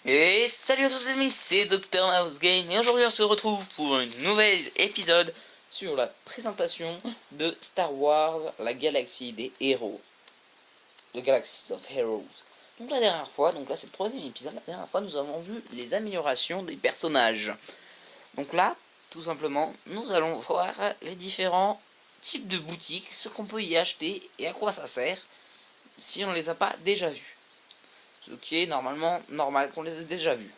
Et salut à tous les amis, c'est Dr Mouse Game et aujourd'hui on se retrouve pour un nouvel épisode sur la présentation de Star Wars, la galaxie des héros. The Galaxy of Heroes. Donc la dernière fois, donc là c'est le troisième épisode, la dernière fois nous avons vu les améliorations des personnages. Donc là, tout simplement, nous allons voir les différents types de boutiques, ce qu'on peut y acheter et à quoi ça sert si on ne les a pas déjà vus. Ce qui est normalement normal qu'on les ait déjà vus.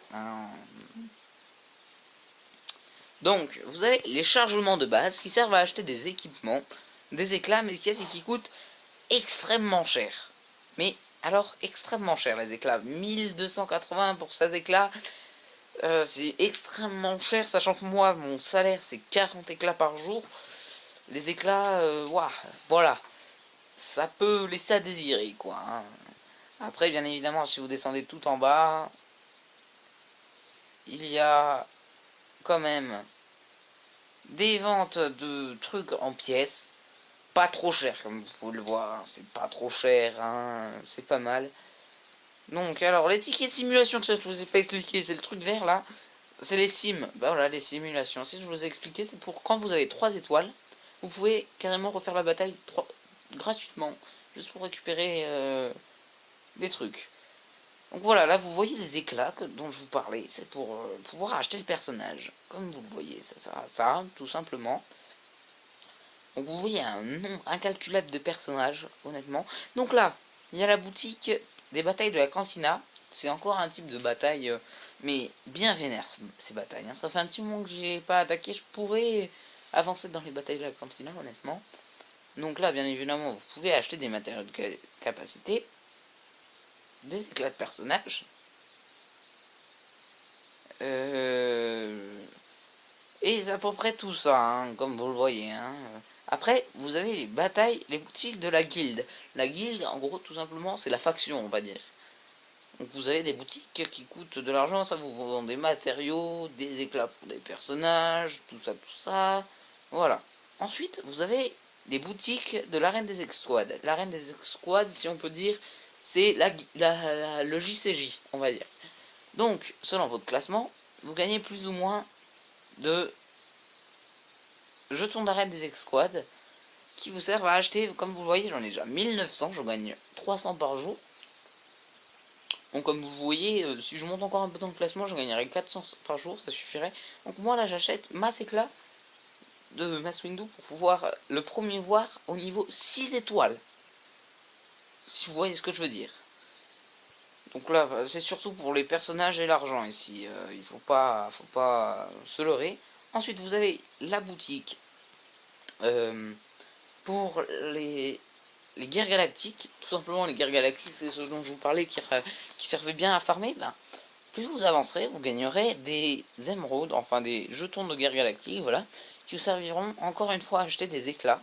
Donc, vous avez les chargements de base qui servent à acheter des équipements, des éclats, mais qui coûtent extrêmement cher. Mais alors, extrêmement cher les éclats. 1280 pour 16 éclats, c'est extrêmement cher, sachant que moi, mon salaire, c'est 40 éclats par jour. Les éclats, voilà. Ça peut laisser à désirer, quoi. Après, bien évidemment, si vous descendez tout en bas, il y a quand même des ventes de trucs en pièces, pas trop cher comme vous pouvez le voir, c'est pas trop cher, c'est pas mal. Donc alors les tickets de simulation que je vous ai pas expliqué, c'est le truc vert là, c'est les sims, bah voilà les simulations. Si je vous ai expliqué, c'est pour quand vous avez 3 étoiles, vous pouvez carrément refaire la bataille gratuitement, juste pour récupérer des trucs. Donc voilà, là vous voyez les éclats dont je vous parlais, c'est pour pouvoir acheter le personnage. Comme vous le voyez, ça sert à ça, tout simplement. Donc vous voyez un nombre incalculable de personnages, honnêtement. Donc là, il y a la boutique des batailles de la cantina. C'est encore un type de bataille, mais bien vénère ces batailles. Ça fait un petit moment que j'ai pas attaqué. Je pourrais avancer dans les batailles de la cantina, honnêtement. Donc là, bien évidemment, vous pouvez acheter des matériaux de capacité, des éclats de personnages, et c'est à peu près tout ça, comme vous le voyez. Après, vous avez les batailles, les boutiques de la guilde. La guilde, en gros, tout simplement, c'est la faction, on va dire. Donc vous avez des boutiques qui coûtent de l'argent, ça vous vend des matériaux, des éclats pour des personnages, tout ça, tout ça. Voilà. Ensuite, vous avez des boutiques de l'arène des escouades. L'arène des escouades, si on peut dire, c'est le JCJ, on va dire. Donc, selon votre classement, vous gagnez plus ou moins de jetons d'arène des escouades qui vous servent à acheter, comme vous le voyez, j'en ai déjà 1900, je gagne 300 par jour. Donc comme vous voyez, si je monte encore un peu dans le classement, je gagnerai 400 par jour, ça suffirait. Donc moi là j'achète Mass Éclat de Mass Windu pour pouvoir le premier voir au niveau 6 étoiles. Si vous voyez ce que je veux dire. Donc là, c'est surtout pour les personnages et l'argent ici. Il faut pas se leurrer. Ensuite, vous avez la boutique pour les guerres galactiques. Tout simplement, les guerres galactiques, c'est ce dont je vous parlais qui servait bien à farmer. Plus vous avancerez, vous gagnerez des émeraudes, enfin des jetons de guerre galactique, voilà, qui vous serviront encore une fois à acheter des éclats.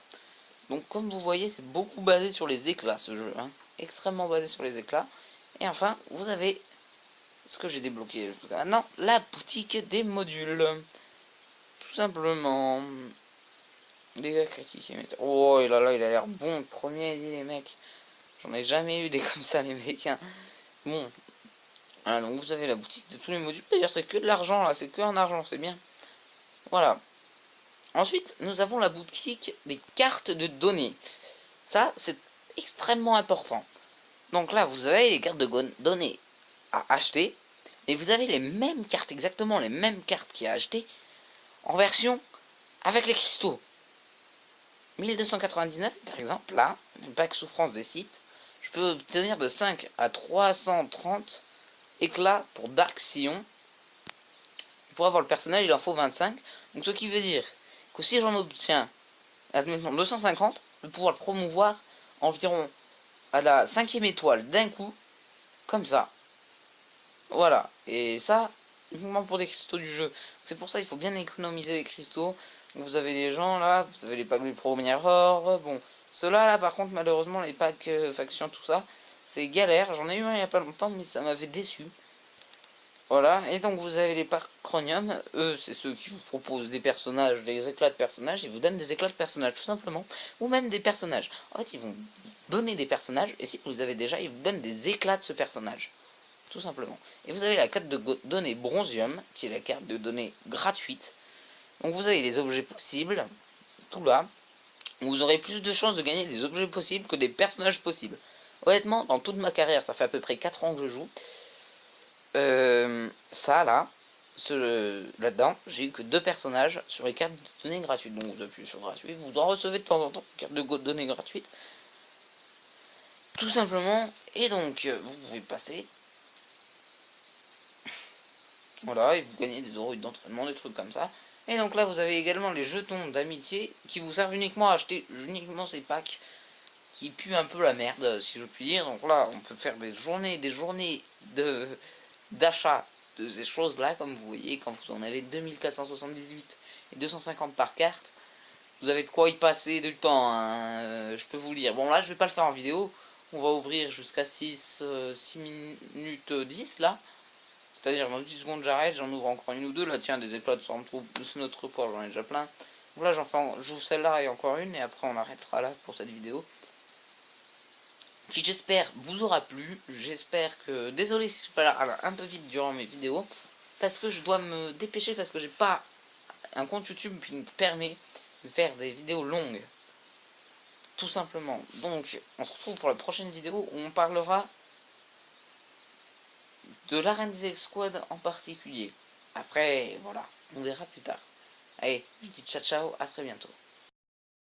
Donc comme vous voyez, c'est beaucoup basé sur les éclats ce jeu, extrêmement basé sur les éclats. Et enfin, vous avez ce que j'ai débloqué jusqu'à maintenant, la boutique des modules. Tout simplement. Dégâts critiques. Oh là là, il a l'air bon, le premier les mecs. J'en ai jamais eu des comme ça les mecs. Bon, donc vous avez la boutique de tous les modules. D'ailleurs, c'est que de l'argent là, c'est que en argent, c'est bien. Voilà. Ensuite, nous avons la boutique des cartes de données. Ça, c'est extrêmement important. Donc là, vous avez les cartes de données à acheter, mais vous avez les mêmes cartes, exactement les mêmes cartes qu'il y a à acheter, en version avec les cristaux. 1299, par exemple, là, le pack souffrance des sites, je peux obtenir de 5 à 330 éclats pour Dark Sion. Pour avoir le personnage, il en faut 25. Donc ce qui veut dire que si j'en obtiens, admettons, 250, je vais pouvoir le promouvoir environ à la 5e étoile d'un coup, comme ça. Voilà. Et ça, uniquement pour des cristaux du jeu. C'est pour ça qu'il faut bien économiser les cristaux. Vous avez les gens là, vous avez les packs de première heure. Bon, ceux-là là, par contre, malheureusement, les packs factions, tout ça, c'est galère. J'en ai eu un il n'y a pas longtemps, mais ça m'avait déçu. Voilà, et donc vous avez les parcs Chromium, eux c'est ceux qui vous proposent des personnages, des éclats de personnages, ils vous donnent des éclats de personnages tout simplement, ou même des personnages. En fait ils vont donner des personnages, et si vous avez déjà, ils vous donnent des éclats de ce personnage. tout simplement. Et vous avez la carte de données Bronzium, qui est la carte de données gratuite. Donc vous avez les objets possibles, tout là. Vous aurez plus de chances de gagner des objets possibles que des personnages possibles. Honnêtement, dans toute ma carrière, ça fait à peu près 4 ans que je joue. Ça là, là-dedans, j'ai eu que 2 personnages sur les cartes de données gratuites. Donc vous appuyez sur gratuit, vous en recevez de temps en temps, carte de données gratuite. Tout simplement, et donc vous pouvez passer. Voilà, et vous gagnez des droïdes d'entraînement, des trucs comme ça. Et donc là, vous avez également les jetons d'amitié qui vous servent uniquement à acheter uniquement ces packs qui puent un peu la merde, si je puis dire. Donc là, on peut faire des journées d'achat de ces choses-là, comme vous voyez, quand vous en avez 2478 et 250 par carte. Vous avez de quoi y passer du temps, hein. Je peux vous lire. Bon, là, je vais pas le faire en vidéo. On va ouvrir jusqu'à 6 minutes 10, là. C'est-à-dire, dans 10 secondes, j'arrête, j'en ouvre encore une ou deux. Là, tiens, des éclats de notre poids, j'en ai déjà plein. Donc là, j'ouvre celle-là et encore une, et après, on arrêtera là pour cette vidéo. Qui, j'espère, vous aura plu. J'espère que... Désolé si je parle un peu vite durant mes vidéos. Parce que je dois me dépêcher, parce que j'ai pas un compte YouTube qui me permet de faire des vidéos longues. Tout simplement. Donc, on se retrouve pour la prochaine vidéo où on parlera de l'Arendelle Squad en particulier. Après, voilà, on verra plus tard. Allez, je dis ciao ciao, à très bientôt.